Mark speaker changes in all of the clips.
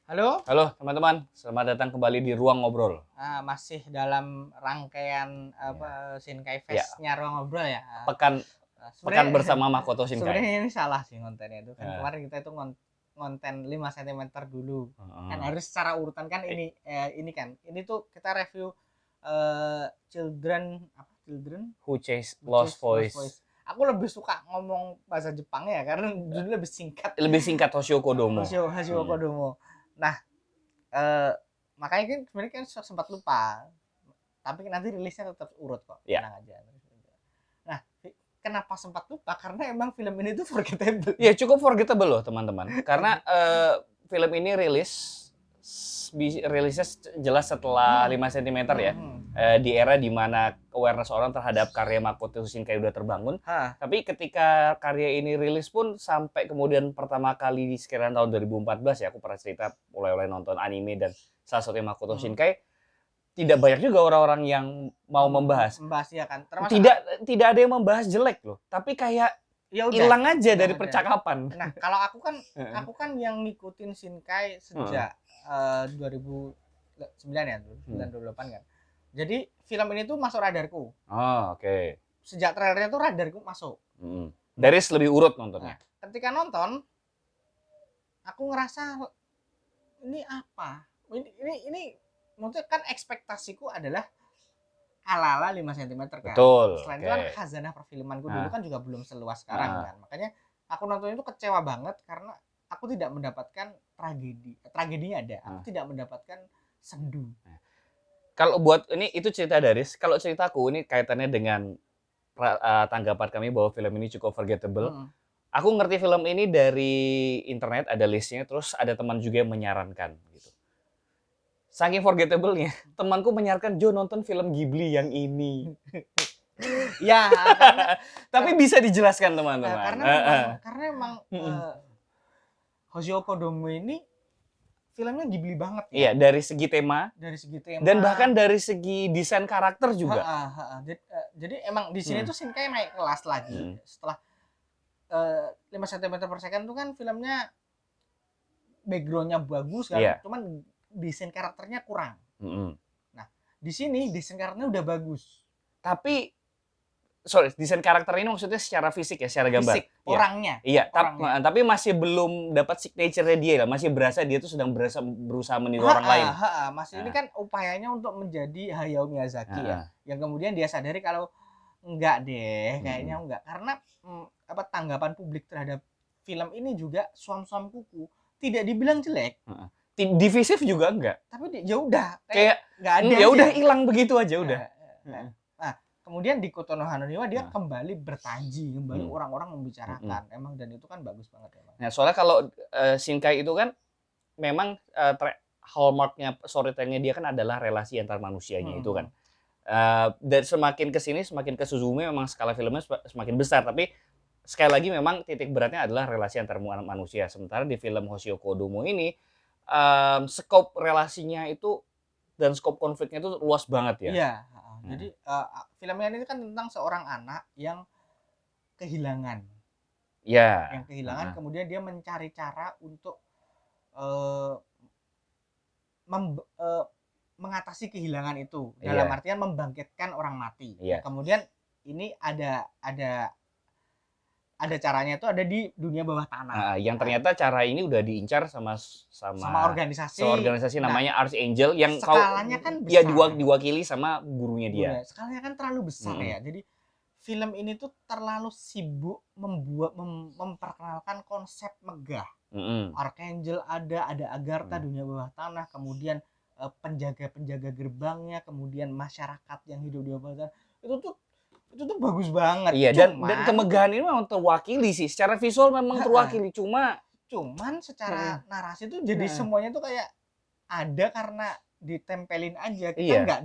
Speaker 1: Halo,
Speaker 2: Halo teman-teman, selamat datang kembali di Ruang Ngobrol.
Speaker 1: masih dalam rangkaian
Speaker 2: Ya,
Speaker 1: Shinkai
Speaker 2: ya.
Speaker 1: Fest-nya Ruang Ngobrol ya.
Speaker 2: Pekan pekan
Speaker 1: Sebenarnya
Speaker 2: bersama Makoto Shinkai.
Speaker 1: sebenarnya ini salah sih kontennya itu. Kan
Speaker 2: Ya.
Speaker 1: kemarin kita itu ngonten 5 cm dulu. Kan
Speaker 2: Heeh.
Speaker 1: harus secara urutan kan
Speaker 2: Eh,
Speaker 1: ini kan. Ini tuh kita review Children
Speaker 2: Who Chased
Speaker 1: Which
Speaker 2: Lost
Speaker 1: is Lost
Speaker 2: Voice?
Speaker 1: Voice. Aku lebih suka ngomong bahasa Jepang ya karena judulnya lebih singkat.
Speaker 2: Lebih singkat Hoshio Kodomo.
Speaker 1: Hashio Kodomo. Nah, eh, makanya kan sebenarnya kan sempat lupa, tapi nanti rilisnya tetap urut kok,
Speaker 2: Ya.
Speaker 1: tenang aja. Nah, kenapa sempat lupa? Karena emang film ini tuh forgettable.
Speaker 2: Ya cukup forgettable loh teman-teman. Karena film ini rilisnya jelas setelah 5 cm ya. Di era dimana awareness orang terhadap karya Makoto Shinkai udah terbangun. Tapi ketika karya ini rilis pun sampai kemudian pertama kali di sekitaran tahun 2014 ya, aku pernah cerita mulai nonton anime dan salah satunya Makoto Shinkai, tidak banyak juga orang-orang yang mau membahas.
Speaker 1: Ya kan. Termasuk
Speaker 2: Tidak ada yang membahas jelek loh, tapi kayak
Speaker 1: ya udah
Speaker 2: hilang aja dari
Speaker 1: ada.
Speaker 2: percakapan.
Speaker 1: Nah, kalau aku kan yang ngikutin Shinkai sejak 2009 ya, 2008 kan. Jadi film ini tuh masuk radarku.
Speaker 2: Oh, oke.
Speaker 1: Sejak trailernya tuh radarku masuk.
Speaker 2: Dari lebih urut nontonnya.
Speaker 1: Nah, ketika nonton, aku ngerasa ini apa? Ini maksudnya kan ekspektasiku adalah ala-ala 5 cm kan.
Speaker 2: Betul.
Speaker 1: Selain itu kan khazanah perfilmanku dulu kan juga belum seluas sekarang kan. Makanya aku nonton itu kecewa banget karena aku tidak mendapatkan tragedi. Tragedinya ada, aku tidak mendapatkan sendu.
Speaker 2: Kalau buat ini itu cerita Daris, kalau ceritaku ini kaitannya dengan tanggapan kami bahwa film ini cukup forgettable. Aku ngerti film ini dari internet, ada listnya, terus ada teman juga yang menyarankan gitu. Saking forgettable-nya, temanku menyarankan Jo nonton film Ghibli yang ini.
Speaker 1: Ya,
Speaker 2: tapi bisa dijelaskan teman-teman.
Speaker 1: Karena emang Hoshio Kodomo ini filmnya Ghibli banget ya.
Speaker 2: Iya, dari segi tema. Dan bahkan dari segi desain karakter juga.
Speaker 1: Jadi emang di sini tuh Shinkai naik kelas lagi. Setelah 5 cm per second tuh kan filmnya backgroundnya bagus kan, cuman desain karakternya kurang. Nah, di sini desain karakternya udah bagus.
Speaker 2: Tapi desain karakter ini maksudnya secara fisik ya, secara gambar.
Speaker 1: Fisik, orangnya.
Speaker 2: Iya, tapi masih belum dapat signature-nya dia lah. Masih berasa dia tuh sedang berusaha meniru orang lain.
Speaker 1: Masih ini kan upayanya untuk menjadi Hayao Miyazaki ya. Yang kemudian dia sadari kalau enggak deh, kayaknya enggak. Karena tanggapan publik terhadap film ini juga suam-suam kuku. Tidak dibilang jelek.
Speaker 2: Divisif juga enggak.
Speaker 1: Tapi ya udah,
Speaker 2: kayak
Speaker 1: enggak ada.
Speaker 2: Ya udah hilang begitu aja udah.
Speaker 1: Kemudian di Koto no Hanoniwa dia kembali bertaji, kembali orang-orang membicarakan. Emang dan itu kan bagus banget emang.
Speaker 2: Nah, soalnya kalau Shinkai itu kan memang hallmarknya storytelling-nya dia kan adalah relasi antar manusianya itu kan. Dan semakin kesini, semakin ke Suzume memang skala filmnya semakin besar. Tapi sekali lagi memang titik beratnya adalah relasi antar manusia. Sementara di film Hoshio Kodomo ini, skop relasinya itu dan skop konfliknya itu luas banget ya.
Speaker 1: Iya. Jadi filmnya ini kan tentang seorang anak yang kehilangan.
Speaker 2: Ya.
Speaker 1: Yang kehilangan, kemudian dia mencari cara untuk mengatasi kehilangan itu. Dalam artian membangkitkan orang mati. Kemudian ini ada caranya itu ada di dunia bawah tanah.
Speaker 2: Yang ternyata cara ini udah diincar sama organisasi namanya Archangel yang
Speaker 1: skalanya kan besar.
Speaker 2: Ya diwakili sama gurunya dia.
Speaker 1: Skalanya kan terlalu besar ya. Jadi film ini tuh terlalu sibuk memperkenalkan konsep megah. Archangel ada Agartha dunia bawah tanah, kemudian penjaga gerbangnya, kemudian masyarakat yang hidup di bawah tanah. Itu tuh bagus banget.
Speaker 2: Iya, dan kemegahan ini memang terwakili sih. Secara visual memang terwakili,
Speaker 1: cuman secara narasi tuh jadi semuanya tuh kayak ada karena ditempelin aja. Kita nggak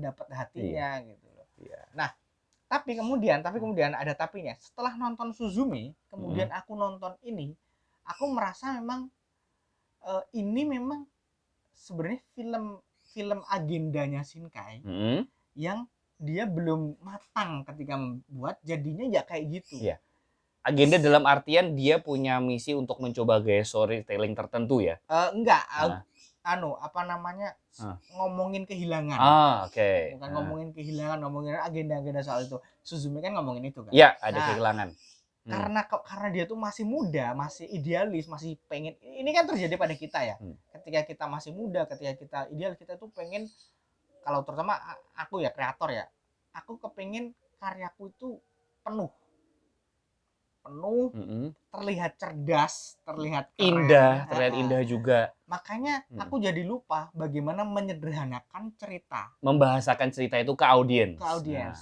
Speaker 1: dapat hatinya gitu loh. Nah, tapi kemudian ada tapinya. Setelah nonton Suzume, kemudian aku nonton ini, aku merasa memang ini memang sebenarnya film agendanya Shinkai yang dia belum matang ketika membuat, jadinya ya kayak gitu.
Speaker 2: Agenda dalam artian dia punya misi untuk mencoba gaya storytelling tertentu ya?
Speaker 1: Enggak,
Speaker 2: Ah.
Speaker 1: apa namanya,
Speaker 2: Ah.
Speaker 1: ngomongin kehilangan.
Speaker 2: Oke.
Speaker 1: Bukan ngomongin kehilangan, ngomongin agenda-agenda soal itu. Suzume kan ngomongin itu kan.
Speaker 2: Iya, ada
Speaker 1: Nah,
Speaker 2: kehilangan.
Speaker 1: karena dia tuh masih muda, masih idealis, masih pengen, ini kan terjadi pada kita ya. Ketika kita masih muda, ketika kita ideal, kita tuh pengen, kalau terutama aku ya kreator ya, aku kepengen karyaku itu penuh, terlihat cerdas, terlihat keren,
Speaker 2: terlihat indah juga.
Speaker 1: Makanya aku jadi lupa bagaimana menyederhanakan cerita,
Speaker 2: membahasakan cerita itu ke audiens.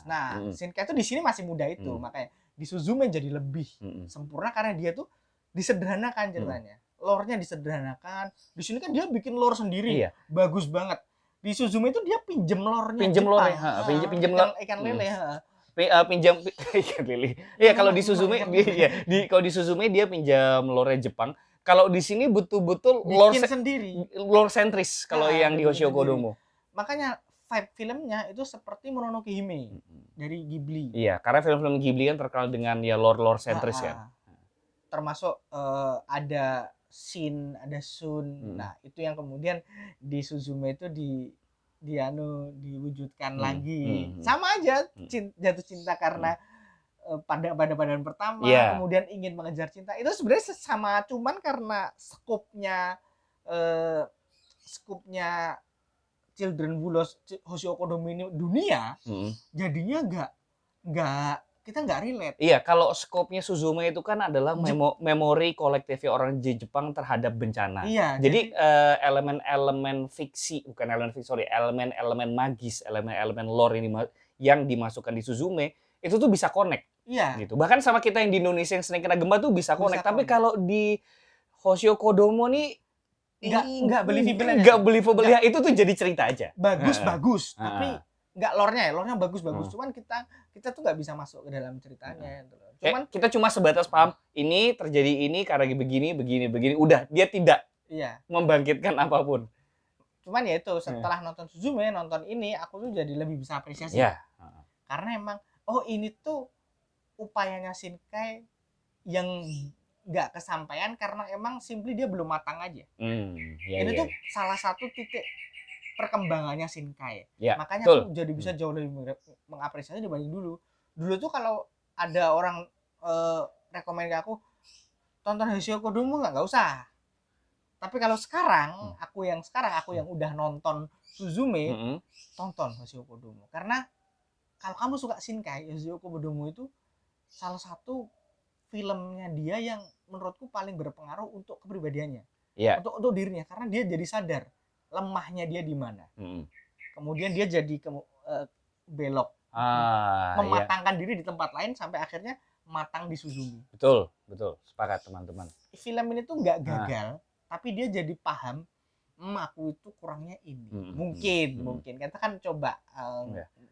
Speaker 1: Nah, Shinkai itu di sini masih muda itu, makanya di Suzume jadi lebih sempurna karena dia tuh disederhanakan ceritanya. Lore-nya disederhanakan. Di sini kan dia bikin lore sendiri. Bagus banget. Di Suzume itu dia pinjem lore-nya
Speaker 2: pinjem lore, pinjem lore
Speaker 1: ikan lele,
Speaker 2: pinjam ikan lele. Iya, kalau di Suzume kalau di Suzume dia pinjam lore Jepang. Kalau di sini betul-betul lore sentris kalau yang di Hoshio Kodomo.
Speaker 1: Makanya vibe filmnya itu seperti Mononoke Hime dari Ghibli.
Speaker 2: Iya, karena film-film Ghibli kan terkenal dengan ya lore sentris kan.
Speaker 1: Termasuk ada Shin, ada Sun. Nah, itu yang kemudian di Suzume itu diwujudkan lagi. Sama aja jatuh cinta karena pada badan pertama, kemudian ingin mengejar cinta. Itu sebenarnya sama, cuman karena skupnya Children Bulos Hoshio Kodomo ini dunia, jadinya kita nggak relate.
Speaker 2: Iya, kalau skopnya Suzume itu kan adalah memori kolektifnya orang Jepang terhadap bencana.
Speaker 1: Iya,
Speaker 2: jadi elemen-elemen fiksi, bukan elemen fiksi, sorry, elemen-elemen magis, elemen-elemen lore ini yang dimasukkan di Suzume itu tuh bisa connect.
Speaker 1: Iya.
Speaker 2: Gitu. Bahkan sama kita yang di Indonesia yang sering kena gempa tuh bisa connect. Tapi kalau di Hoshio Kodomo nih
Speaker 1: nggak
Speaker 2: believable ya, itu tuh jadi cerita aja.
Speaker 1: Bagus, tapi nggak lore-nya bagus. Cuman kita tuh nggak bisa masuk ke dalam ceritanya.
Speaker 2: Cuman kita cuma sebatas paham ini terjadi ini karena begini. Udah, dia tidak membangkitkan apapun.
Speaker 1: Cuman ya itu setelah nonton Suzume, nonton ini, aku tuh jadi lebih bisa apresiasi. Karena emang ini tuh upayanya Shinkai yang nggak kesampaian karena emang simply dia belum matang aja. Ini tuh salah satu titik perkembangannya Shinkai. Makanya aku jadi bisa jauh lebih mengapresiasi dibanding dulu. Dulu tuh kalau ada orang rekomend ke aku, tonton Hoshio Kodomo nggak usah. Tapi kalau sekarang, aku yang udah nonton Suzume, tonton Hoshio Kodomo. Karena kalau kamu suka Shinkai, Hoshio Kodomo itu salah satu filmnya dia yang menurutku paling berpengaruh untuk kepribadiannya, untuk dirinya, karena dia jadi sadar lemahnya dia di mana. Kemudian dia jadi belok, mematangkan diri di tempat lain sampai akhirnya matang di Suzume.
Speaker 2: Betul, sepakat teman-teman.
Speaker 1: Film ini tuh nggak gagal, tapi dia jadi paham, aku itu kurangnya ini. Mungkin kita kan coba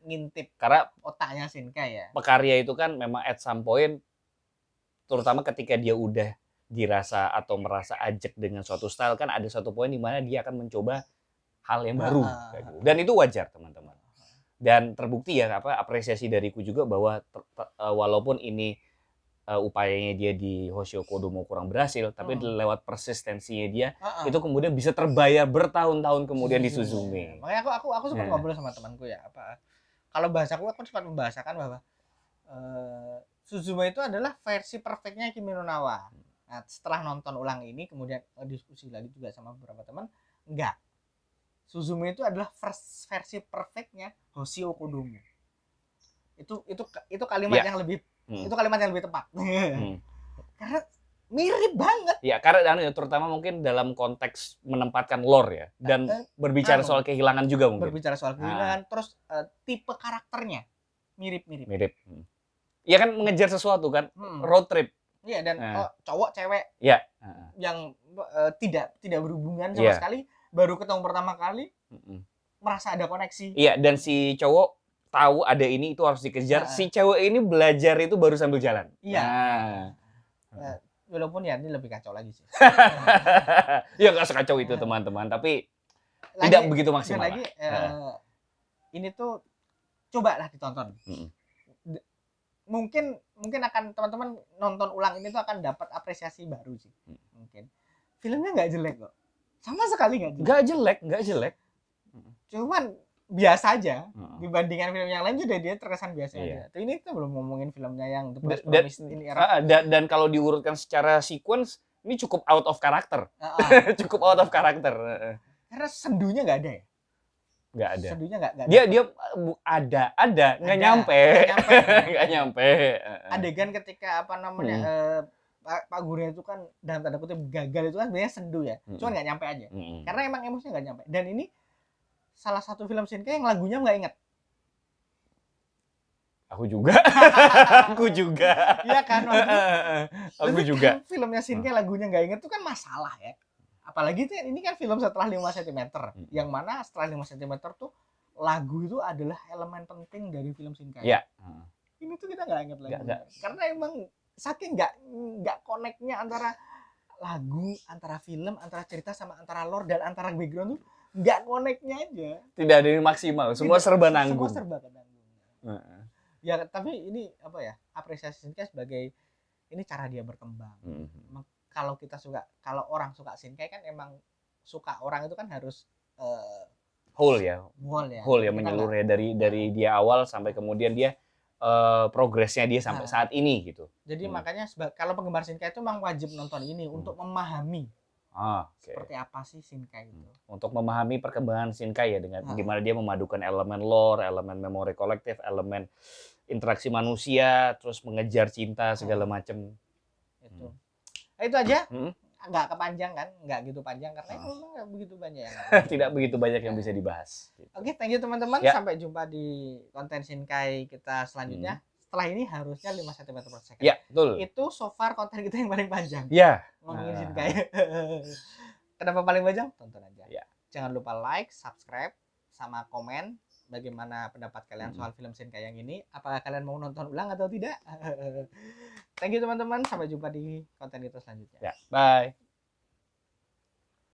Speaker 1: ngintip
Speaker 2: karena
Speaker 1: otaknya Shinkai ya.
Speaker 2: Pekarya itu kan memang at some point, terutama ketika dia udah dirasa atau merasa ajak dengan suatu style, kan ada suatu poin di mana dia akan mencoba hal yang baru kayak gitu. Dan itu wajar teman-teman. Dan terbukti ya apresiasi dariku juga bahwa walaupun ini upayanya dia di Hoshio Kodomo kurang berhasil, tapi lewat persistensinya dia itu kemudian bisa terbayar bertahun-tahun kemudian di Suzume.
Speaker 1: Makanya aku sempat ngobrol sama temanku ya, kalau bahasaku aku sempat membahasakan bahwa Suzume itu adalah versi perfectnya Kimi no Na wa. Nah, setelah nonton ulang ini, kemudian diskusi lagi juga sama beberapa teman, enggak. Suzume itu adalah versi perfectnya Hoshio Kodomo. Itu kalimat yang lebih itu kalimat yang lebih tepat. Karena mirip banget.
Speaker 2: Ya, karena terutama mungkin dalam konteks menempatkan lore ya, dan berbicara soal kehilangan juga mungkin.
Speaker 1: Berbicara soal kehilangan, terus tipe karakternya mirip.
Speaker 2: Iya kan, mengejar sesuatu kan, road trip.
Speaker 1: Iya, dan cowok cewek yang tidak berhubungan sama sekali, baru ketemu pertama kali, merasa ada koneksi.
Speaker 2: Iya, dan si cowok tahu ada ini, itu harus dikejar. Si cewek ini belajar itu baru sambil jalan.
Speaker 1: Iya. Walaupun ya ini lebih kacau lagi sih.
Speaker 2: Ya nggak sekacau itu teman-teman, tapi tidak begitu maksimal. Lagi,
Speaker 1: ini tuh cobalah ditonton. mungkin akan teman-teman nonton ulang ini tuh akan dapat apresiasi baru sih. Mungkin filmnya nggak jelek kok, sama sekali nggak jelek.
Speaker 2: Nggak jelek.
Speaker 1: Cuman biasa aja dibandingkan film yang lain, juga dia terkesan biasa aja. Tuh ini kita belum ngomongin filmnya yang The Post Promise ini era.
Speaker 2: Dan kalau diurutkan secara sequence ini cukup out of character. Cukup out of character.
Speaker 1: Karena sendunya nggak ada ya.
Speaker 2: Nggak ada.
Speaker 1: Sendunya nggak ada.
Speaker 2: Dia ada nggak nyampe.
Speaker 1: Adegan ketika apa namanya Pak Gurunya itu kan dalam tanda kutip gagal itu kan sebenarnya sendu ya. Cuman nggak nyampe aja. Karena emang emosinya nggak nyampe. Dan ini salah satu film Shinkai yang lagunya nggak inget.
Speaker 2: Aku juga.
Speaker 1: Iya kan?
Speaker 2: Aku juga.
Speaker 1: Kan filmnya Shinkai lagunya nggak inget itu kan masalah ya. Apalagi itu ini kan film setelah 5 cm. Yang mana setelah 5 cm tuh lagu itu adalah elemen penting dari film Shinkai.
Speaker 2: Iya.
Speaker 1: Ini tuh kita nggak inget lagunya. Karena emang saking nggak connect-nya antara lagu, antara film, antara cerita sama antara lore dan antara background tuh nggak connect-nya aja.
Speaker 2: Tidak ada yang maksimal, semua serba nanggung.
Speaker 1: Semua serba nanggung. Ya tapi ini apa ya, apresiasi Shinkai sebagai ini cara dia berkembang. Kalau orang suka Shinkai kan emang suka orang itu kan harus
Speaker 2: whole ya menyeluruh ya dari dia awal sampai kemudian dia progresnya dia sampai saat ini gitu.
Speaker 1: Jadi makanya kalau penggemar Shinkai itu memang wajib nonton ini untuk memahami seperti apa sih Shinkai itu.
Speaker 2: Untuk memahami perkembangan Shinkai ya dengan gimana dia memadukan elemen lore, elemen memori kolektif, elemen interaksi manusia, terus mengejar cinta segala macam.
Speaker 1: Itu aja. Nggak kepanjang kan, nggak gitu panjang karena memang nggak begitu banyak yang
Speaker 2: tidak begitu banyak yang bisa dibahas.
Speaker 1: Oke, thank you teman-teman. Sampai jumpa di konten Shinkai kita selanjutnya. Setelah ini harusnya 5 cm per second.
Speaker 2: Ya, betul.
Speaker 1: Itu so far konten kita yang paling panjang.
Speaker 2: Ya.
Speaker 1: Ngomongin Shinkai. Kenapa paling panjang? Tonton aja. Ya. Jangan lupa like, subscribe, sama komen bagaimana pendapat kalian soal film Shinkai yang ini. Apakah kalian mau nonton ulang atau tidak? Thank you teman-teman. Sampai jumpa di konten kita selanjutnya.
Speaker 2: Ya, bye.